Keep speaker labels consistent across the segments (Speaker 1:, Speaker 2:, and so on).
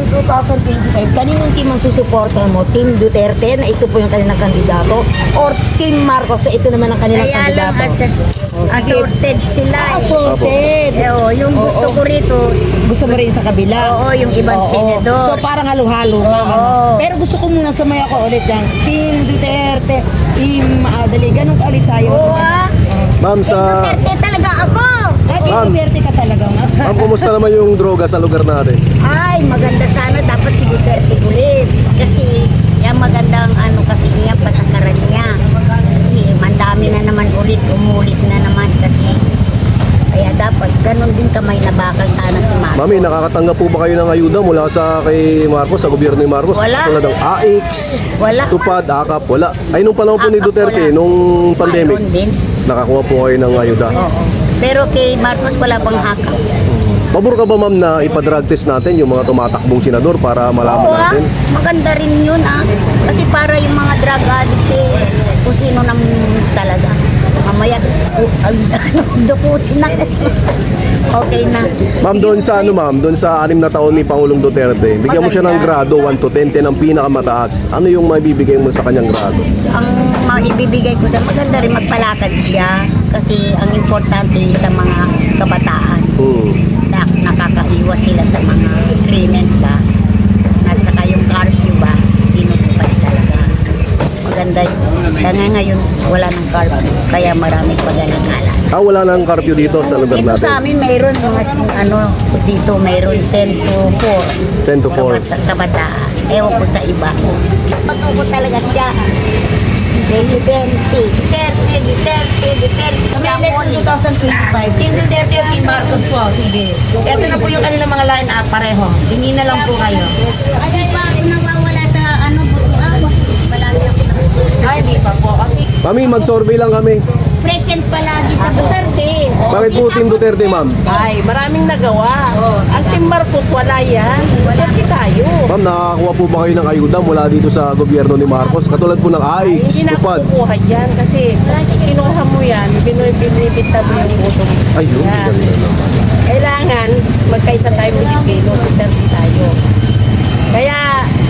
Speaker 1: 2025, kaninong team ang susuportahan mo? Team Duterte na ito po yung kanilang kandidato? Or Team Marcos na ito naman ang kanilang
Speaker 2: Kaya lang
Speaker 1: kandidato?
Speaker 2: assorted sila.
Speaker 1: Assorted.
Speaker 2: Yung gusto ko rito,
Speaker 1: Gusto mo rin sa kabila?
Speaker 2: oo, yung ibang
Speaker 1: Oo.
Speaker 2: senador.
Speaker 1: So parang halo-halo, ma'am.
Speaker 2: Oo.
Speaker 1: Pero gusto ko muna sumaya ko ulit yan. Team Duterte, Team Adali, ganun ka ulit sa'yo.
Speaker 2: Oo ah.
Speaker 3: Ma'am, sa...
Speaker 2: Duterte talaga ako.
Speaker 1: Team
Speaker 3: Ma'am.
Speaker 1: Duterte ka talaga, ma'am.
Speaker 3: Ma'am, kumusta naman yung droga sa lugar natin?
Speaker 2: Ay, maganda sana dapat si Duterte ulit. Kasi yung magandang ano kasi niya, patakaran niya. Kasi mandami na naman ulit, umulit na naman kasi. Kaya dapat ganun din kamay na bakal sana si Marcos.
Speaker 3: Mami, nakakatanggap po ba kayo ng ayuda mula sa kay Marcos, sa gobyerno ni Marcos?
Speaker 2: Wala.
Speaker 3: Tulad ng AX,
Speaker 2: Wala.
Speaker 3: Tupad, AKAP, wala. Ay, nung panahon po ni
Speaker 2: AKAP,
Speaker 3: Duterte,
Speaker 2: wala.
Speaker 3: nung pandemic,
Speaker 2: Mayroon din.
Speaker 3: nakakuha po kayo ng ayuda.
Speaker 2: Oo. Pero kay Marcos wala pang haka.
Speaker 3: Pabor ka ba, ma'am, na ipa-drug test natin yung mga tumatakbong senador para malaman
Speaker 2: Oo ah,
Speaker 3: natin?
Speaker 2: maganda rin yun ah. Kasi para yung mga drug addict eh, kung sino naman talaga. Mamaya, dukutin na. Okay na.
Speaker 3: Ma'am, doon sa ma'am, doon sa 6 na taon ni Pangulong Duterte, bigyan mo siya ng grado 1 to 10, 10 ang pinakamataas. Ano yung mabibigay mo sa kanyang grado?
Speaker 2: Ang maibibigay ko sa maganda rin magpalakad siya. Kasi ang importante sa mga kabataan. Na nakakaiwas sila sa mga krimen ba. At saka yung curfew ba, tinutupad talaga. Maganda yun. Kaya ngayon, wala ng curfew. Kaya maraming pag-alala.
Speaker 3: Wala nang curfew dito sa lugar
Speaker 2: Dito
Speaker 3: natin.
Speaker 2: sa amin mayroon mga ano, dito mayroon 10 to 4.
Speaker 3: 10 to 4.
Speaker 2: Kabataan. Ewan ko sa iba. Patuko talaga siya. Presidente. Duterte.
Speaker 1: Sa may election 2025, Team Duterte o Team Marcos po, sige. Ito na po yung kanilang mga line up pareho. Tingin na lang po kayo.
Speaker 2: Ay, pa ako nawawala sa ano, butuan. Palagi ako na.
Speaker 1: Ay, di pa po. Kasi
Speaker 3: Mami, mag-survey lang kami.
Speaker 2: Present palagi sa Duterte.
Speaker 3: Bakit po Team Duterte, ma'am?
Speaker 4: Ay, maraming nagawa. Ang Team Marcos, wala yan. Duterte tayo.
Speaker 3: Ma'am, nakakakuha po ba kayo ng ayuda mula dito sa gobyerno ni Marcos? Katulad po ng
Speaker 4: Ay,
Speaker 3: AX,
Speaker 4: hindi na
Speaker 3: Tupad.
Speaker 4: ako kukuha dyan kasi kinuha mo yan, binibita mo yung boto mo.
Speaker 3: Ayun,
Speaker 4: Yan.
Speaker 3: ganda naman.
Speaker 4: Kailangan magkaisa tayo Pilipino, Duterte tayo. Kaya,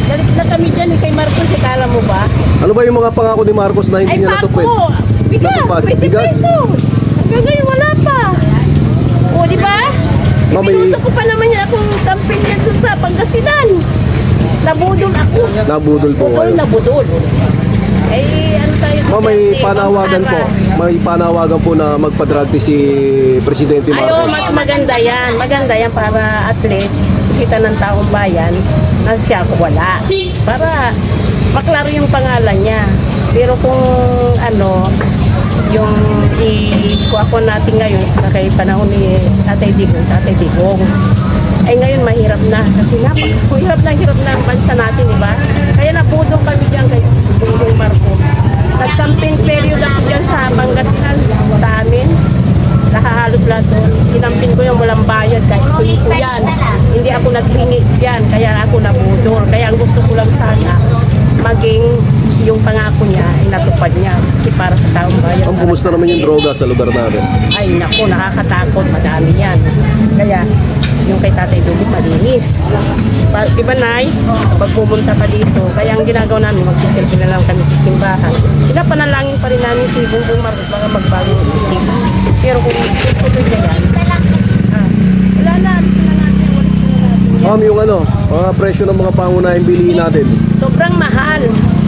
Speaker 4: galit na kami dyan kay Marcos, kala mo ba?
Speaker 3: Ano ba yung mga pangako ni Marcos na hindi
Speaker 4: Ay,
Speaker 3: niya natupad?
Speaker 4: pako! Bigas!
Speaker 3: Natupad.
Speaker 4: 20
Speaker 3: Bigas.
Speaker 4: pesos! Hanggang ngayon, wala pa. O, di ba?
Speaker 3: Ma'am,
Speaker 4: Ibinuto ko pa naman yan akong campaign yan dun sa Pangasinan. Nabudol ako.
Speaker 3: Nabudol po kayo.
Speaker 4: Nabudol. Eh, ano tayo?
Speaker 3: Ma'am, may
Speaker 4: Duterte,
Speaker 3: panawagan po.
Speaker 4: Gonzaga.
Speaker 3: May panawagan po na magpa-drug test si Presidente
Speaker 4: Ay, oh,
Speaker 3: Marcos.
Speaker 4: mas maganda yan. Maganda yan para at least kita ng taong bayan na siya wala. Para maklaro yung pangalan niya. Pero kung ano, yung ikuha ko natin ngayon sa kay panahon ni Tatay Digong. Ay ngayon mahirap na kasi hirap na ang bansa natin, di ba? Kaya nabudong kami diyan kay Bongbong Marcos. Nag-campaign period ako diyan sa Pangasinan sa amin. Nakahalos lahat doon. Kinampin ko yung walang bayad kahit suliso yan. Hindi ako naghingi diyan, kaya ako nabudol. Kaya ang gusto ko lang sana maging yung pangako niya ay natupad niya kasi para sa taong bayan.
Speaker 3: Ma'am, kumusta naman yung droga sa lugar natin?
Speaker 4: Ay naku, nakakatakot, madami yan. Kaya yung kay Tatay Dugo malinis. Diba Nay, pag pumunta ka dito, kaya ang ginagawa namin, magsiselfie na lang kami sa simbahan. Pinapanalangin pa rin namin si Bongbong Marcos baka magbagong isip. Pero kung itutuloy na yan, wala na, alisin na natin, walisin na natin.
Speaker 3: Ma'am, yung mga presyo ng mga pangunahing bilihin natin.
Speaker 4: Sobrang mahal.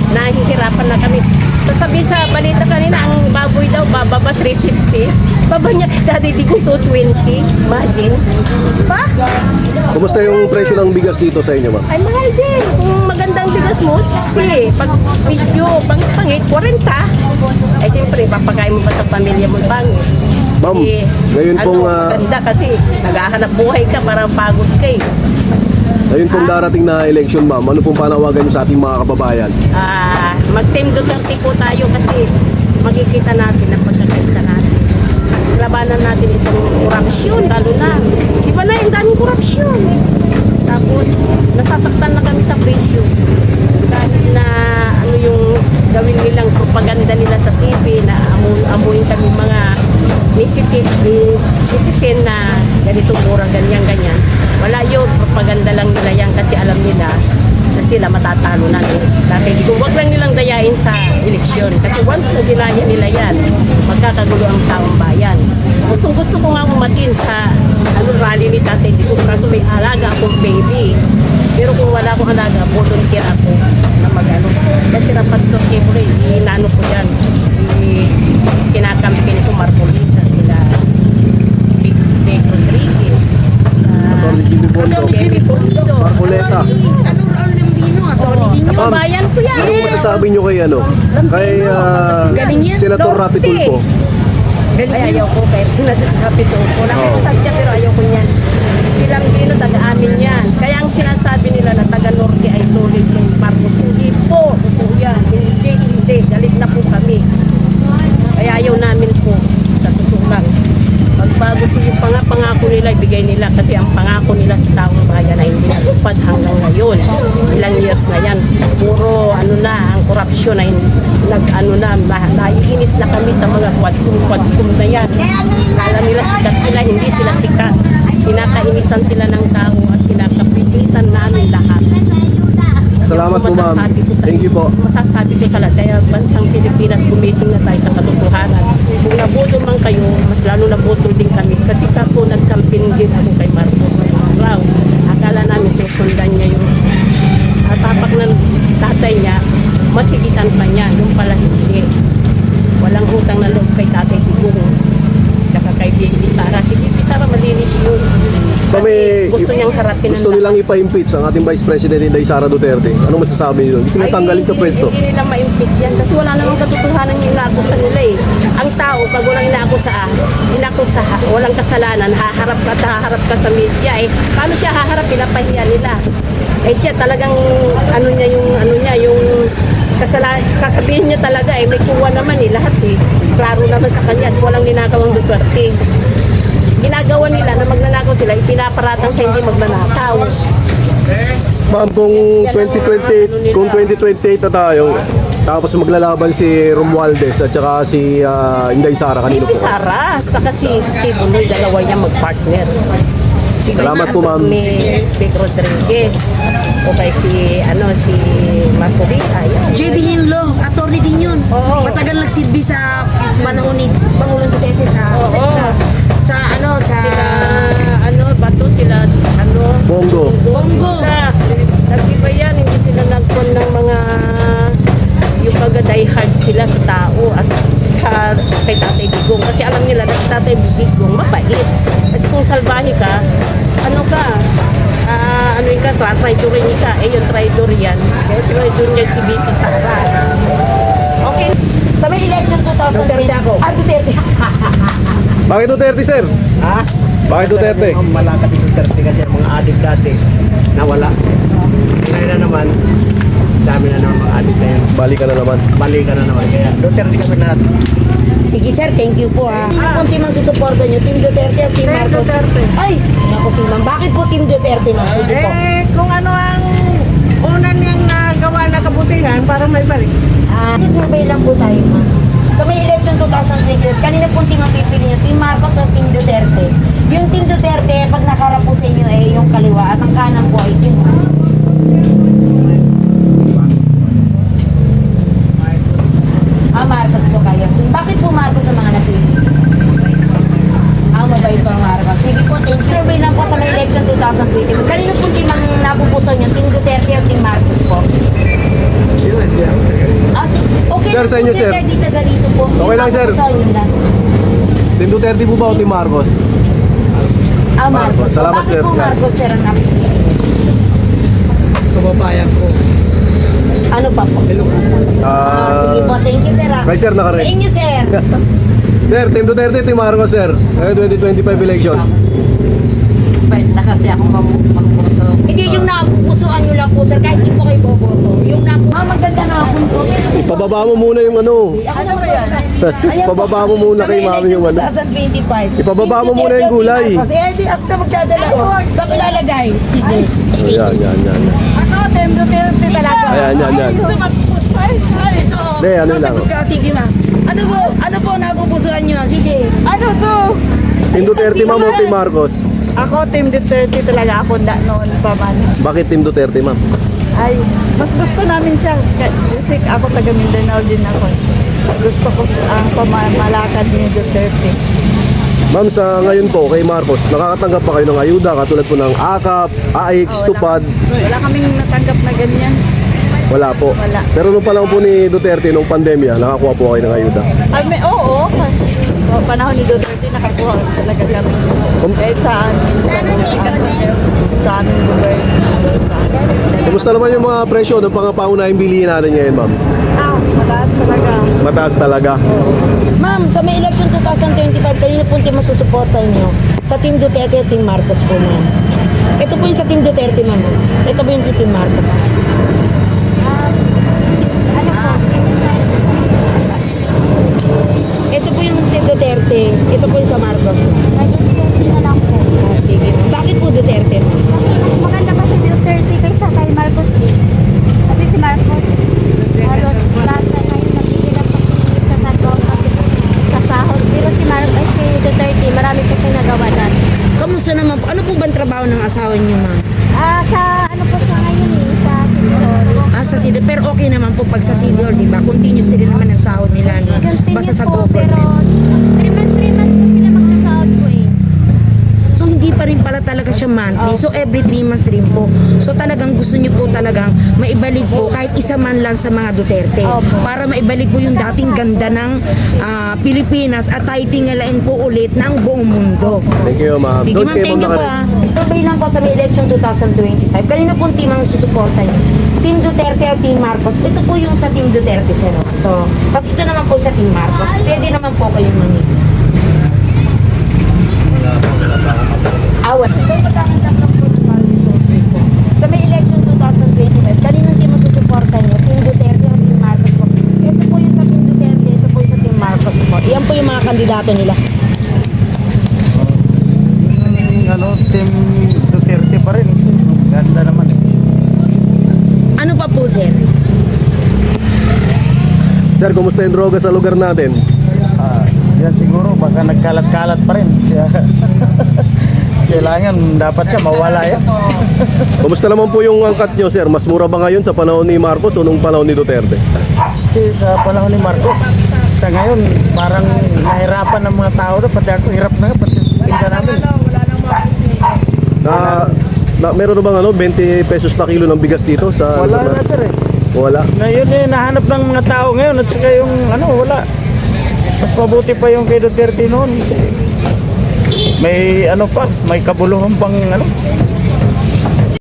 Speaker 4: Nahihirapan na kami. Sasabi sa balita kanina, ang baboy daw, bababa 350. Baba niya kay Daddy Digong 220. Imagine. Pa?
Speaker 3: Kumusta yung presyo ng bigas dito sa inyo, ma'am?
Speaker 4: Ay, mahal din. Kung magandang bigas mo, 60. Pag medyo pangit, 40. Ay, siyempre, papakain mo pa sa pamilya mo pangit.
Speaker 3: Ma'am, ngayon pong,
Speaker 4: maganda kasi naghahanap buhay ka, parang pagod ka eh.
Speaker 3: Ngayon pong darating na election, ma'am, ano pong panawagan niyo sa ating mga kababayan?
Speaker 4: Mag-team Duterte po tayo kasi makikita natin ang pagkakaisa natin. Labanan natin itong korupsyon, lalo na. Di ba na yung daming korupsyon? Tapos, nasasaktan na kami sa presyo. Dahil na ano yung gawin nilang propaganda nila sa TV na amuin kami mga citizen na ganito mura, ganyan. Wala yun, propaganda lang nila yan kasi alam alam nila na sila matatalo na ni Tatay Digong. Huwag lang nilang dayain sa eleksyon. Kasi once na dinaya nila yan, magkakagulo ang taong bayan. Gusto ko nga umatin sa rally ni Tatay Digong. Kaso may alaga akong baby. Pero kung wala akong alaga, volunteer ako na mag-ano. Kasi na Pastor Kibure, inano ko yan. Kinakampin ko Marcolita, sila Big Rodriguez,
Speaker 3: Atty. Jimmy Bondo,
Speaker 4: Jimmy Bondo,
Speaker 3: Marcoleta.
Speaker 1: Anong Raul Lambino? Atty. Dino?
Speaker 4: kabayan ko yan.
Speaker 3: Ano masasabi nyo kay Kay
Speaker 1: Galing yan.
Speaker 3: Senator
Speaker 4: Lord
Speaker 3: Rapi Tulfo?
Speaker 4: Ay, ayaw ko kahit sinadapit ko. Nakikusap siya pero ayaw ko niyan. Silang Dino, taga-amin yan. Kaya ang sinasabi nila na taga-Norte ay solid yung Marcos. Hindi po. Totoo yan. Hindi. Galit na po kami. Kaya ayaw namin po. Sa totoo lang. Magbago yung pangako nila, ibigay nila. Kasi ang pangako nila sa taong bayan ay hindi natupad hanggang ngayon. Ilang years na yan. Puro ang korupsyon ay naiinis na kami sa mga kwadkum na yan. Kala nila sikat sila, hindi sila sikat. Kinakainisan sila ng tao at kinakapisitan namin lahat.
Speaker 3: Salamat po, ma'am. Thank you po.
Speaker 4: Masasabi ko sa lahat, kaya bansang Pilipinas, gumising na tayo sa katotohanan. Kung naboto man kayo, mas lalo naboto din kami. Kasi kako nag-campaign din ako kay Marcos ng araw. Akala namin susundan niya yung tapak ng tatay niya, masigitan pa niya, yung pala hindi. Walang utang na loob kay Tatay Digong. Tsaka kay Bibi Sara. Si Bibi Sara malinis yun. Kasi gusto niyang harapin
Speaker 3: Gusto nilang ipa-impeach ang ating Vice President Inday Sara Duterte. Anong masasabi niyo? Gusto nilang tanggalin sa pwesto?
Speaker 4: Hindi nila ma-impeach yan kasi wala namang katotohanan yung inaakusa nila eh. Ang tao, pag walang inaakusa, walang kasalanan, haharap ka sa media eh. Paano siya haharap? Pinapahiya nila. Eh siya talagang yung kasalanan, sasabihin niya talaga eh, may kuha naman eh, lahat eh. Klaro naman sa kanya at walang ninakawang Duterte. Ginagawa nila na magnanakaw sila, ipinaparatang sa hindi magnanakaw.
Speaker 3: Ma'am, kung 2028 na tayo, tapos maglalaban si Romualdez at saka si Inday Sara, kanino
Speaker 4: Bibi
Speaker 3: po?
Speaker 4: Sara, saka si Tibuloy, dalawa niya mag-partner. Si
Speaker 3: Salamat po, ma'am.
Speaker 4: Ni Big Rodriguez, o kay si Marco Villa, yan.
Speaker 1: JB Hinlo, attorney din yun.
Speaker 4: Oo.
Speaker 1: Matagal nagsilbi sa panahon ni Pangulong Duterte sa
Speaker 3: Bongo.
Speaker 1: Bongo.
Speaker 4: Nag-iba yan, hindi sila nagpon ng mga yung pag-die hard sila sa tao at kay Tatay Digong. Kasi alam nila na si Tatay Digong mabait. Kasi kung salbahe ka, traidorin ka. Eh, yung traidor yan. Kaya traidor niya si BP Sara. Okay.
Speaker 1: Sa may election 2020. Duterte ako. Duterte.
Speaker 3: Bakit Duterte, sir?
Speaker 5: Ha?
Speaker 3: Bakit Duterte?
Speaker 5: Malakad yung Duterte kasi ang mga adik dati nawala. Ngayon na naman, dami na naman mga adik na yun.
Speaker 3: Balikan na naman.
Speaker 5: Balikan na naman. Kaya Duterte kami lahat.
Speaker 1: Sige sir, thank you po ha. Kung team ang susuporta nyo, Team Duterte o Team Marcos?
Speaker 5: Duterte.
Speaker 1: Ay, naku si ma'am. Bakit po Team Duterte ma'am? Sige po.
Speaker 5: Kung ano ang una niyang nagawa na kabutihan para may balik.
Speaker 1: Survey lang po tayo ma'am. Sa may election 2020, kanina po team ang pipili nyo, Team Marcos o Team Duterte? Yung Team Duterte, pag nakarap po sa inyo eh, yung kaliwa at ang kanan po ay Team Marcos. Marcos po kayo. So, bakit po Marcos sa mga napili? Mabait po ang Marcos. Sige po, thank you. Survey lang po sa may election 2020. Kanino po team ang napupuso nyo? Team Duterte o Team Marcos po? Okay
Speaker 3: Sir, sa inyo, sir.
Speaker 1: Kahit di taga dito po.
Speaker 3: Okay lang, sir. Team Duterte po ba o Team Marcos?
Speaker 1: Marcos.
Speaker 3: Salamat,
Speaker 1: Bakit
Speaker 3: sir.
Speaker 1: po Marcos, sir, ang napili?
Speaker 5: Kababayan ko.
Speaker 1: Ano pa po? Sige po, thank you, sir.
Speaker 3: Kay sir,
Speaker 1: Sa
Speaker 3: naka-red.
Speaker 1: inyo, sir.
Speaker 3: Sir, Team Duterte, Team Marcos, sir. 2025 election.
Speaker 2: Expert na kasi ako magboto.
Speaker 1: Hindi, yung napupusuan nyo lang po, sir. Kahit di po kayo boboto. Yung maganda na ako.
Speaker 3: Ipababa mo muna yung ano.
Speaker 1: Ako na ba yan?
Speaker 3: Ipababa mo muna kay mami yung ano.
Speaker 1: 2025.
Speaker 3: Ipababa mo muna yung gulay.
Speaker 1: Di ako na magdadala. Saan ilalagay? Sige.
Speaker 3: Ayan, yan.
Speaker 1: Ano, Team Duterte talaga.
Speaker 3: Ayan. Hindi, ano lang.
Speaker 1: Sasagot ka, sige ma. Ano po napupusuan nyo? Sige. Ano to?
Speaker 3: Team Duterte, ma'am, o Team Marcos?
Speaker 4: Ako, Team Duterte talaga ako noon pa man.
Speaker 3: Bakit Team Duterte, ma'am?
Speaker 4: Ay, mas gusto namin siya. Kasi ako taga Mindanao din ako. Gusto ko ang pamamalakad ni Duterte.
Speaker 3: Ma'am, sa ngayon po kay Marcos, nakakatanggap pa kayo ng ayuda katulad po ng AKAP, AIX, TUPAD?
Speaker 4: Wala kaming natanggap na ganyan.
Speaker 3: Wala po.
Speaker 4: Wala.
Speaker 3: Pero nung panahon po ni Duterte, nung pandemya, nakakuha po kayo ng ayuda.
Speaker 4: Ay, oo. So, panahon ni Duterte, nakakuha talaga kami. Kahit saan. Sa aming gobyerno.
Speaker 3: Kumusta naman yung mga presyo ng pangapangunahing bilihin natin ngayon, ma'am?
Speaker 4: Mataas talaga.
Speaker 3: Mataas talaga.
Speaker 1: Ma'am, sa may election 2025, kanina po team masusuporta niyo? Sa Team Duterte at Team Marcos po, ma'am. Ito po yung sa Team Duterte, ma'am. Ito po yung Team Marcos. Ito po yung si Duterte. Ito po yung sa Marcos. Sige. Bakit po Duterte, ma'am?
Speaker 6: Kasi mas maganda pa si Duterte kaysa kay Marcos din. Kasi si Marcos, halos lahat na ngayon nagkikilap sa tatlo sa sahod. Pero si si Duterte, marami po siya nagawa dati.
Speaker 1: Kamusta naman po? Ano po ba ang trabaho ng asawa niyo, ma'am?
Speaker 6: Sa ano po siya ngayon sa Sigurol.
Speaker 1: Sa City. Pero okay naman po pag sa City Hall, di ba? Continuous din naman ang sahod nila, no? Basta sa
Speaker 6: po, pero
Speaker 1: government.
Speaker 6: 3 months po sila magsasahod po eh.
Speaker 1: So, hindi pa rin pala talaga siya monthly. So, every 3 months rin po. So, talagang gusto niyo po talagang maibalik po kahit isa man lang sa mga Duterte. Para maibalik po yung dating ganda ng Pilipinas at tayo tingalain po ulit ng buong mundo.
Speaker 3: Thank you, ma'am.
Speaker 1: Sige,
Speaker 3: Doon
Speaker 1: ma'am,
Speaker 3: kayo,
Speaker 1: thank you po.
Speaker 3: Nakarin.
Speaker 1: Turbay lang po sa may election 2025. Kanina pong team ang susuporta niyo. Team Duterte o Team Marcos. Ito po yung sa Team Duterte, sir. So, kasi ito naman po sa Team Marcos. Pwede naman po kayong mamili. Awan. Sa may election 2025, kaninong team ang susuporta niyo? Team Duterte o Team Marcos po? Ito po yung sa Team Duterte, ito po yung sa Team Marcos po. Iyan po yung mga kandidato nila.
Speaker 5: Team Duterte pa rin. Ganda naman.
Speaker 1: Ano pa po, sir?
Speaker 3: Sir, kumusta yung droga sa lugar natin?
Speaker 5: Yan siguro, baka nagkalat-kalat pa rin. Kailangan, dapat ka mawala yan.
Speaker 3: Kumusta naman po yung angkat nyo, sir? Mas mura ba ngayon sa panahon ni Marcos o nung panahon ni Duterte?
Speaker 5: Kasi sa panahon ni Marcos, sa ngayon, parang nahirapan ng mga tao na, pati ako hirap na, pati tinda namin.
Speaker 3: Meron na bang 20 pesos na kilo ng bigas dito sa
Speaker 5: Wala
Speaker 3: lugar
Speaker 5: na
Speaker 3: natin?
Speaker 5: sir eh.
Speaker 3: Wala.
Speaker 5: Ngayon nahanap ng mga tao ngayon at saka yung wala. Mas mabuti pa yung kay Duterte noon kasi may may kabuluhan pang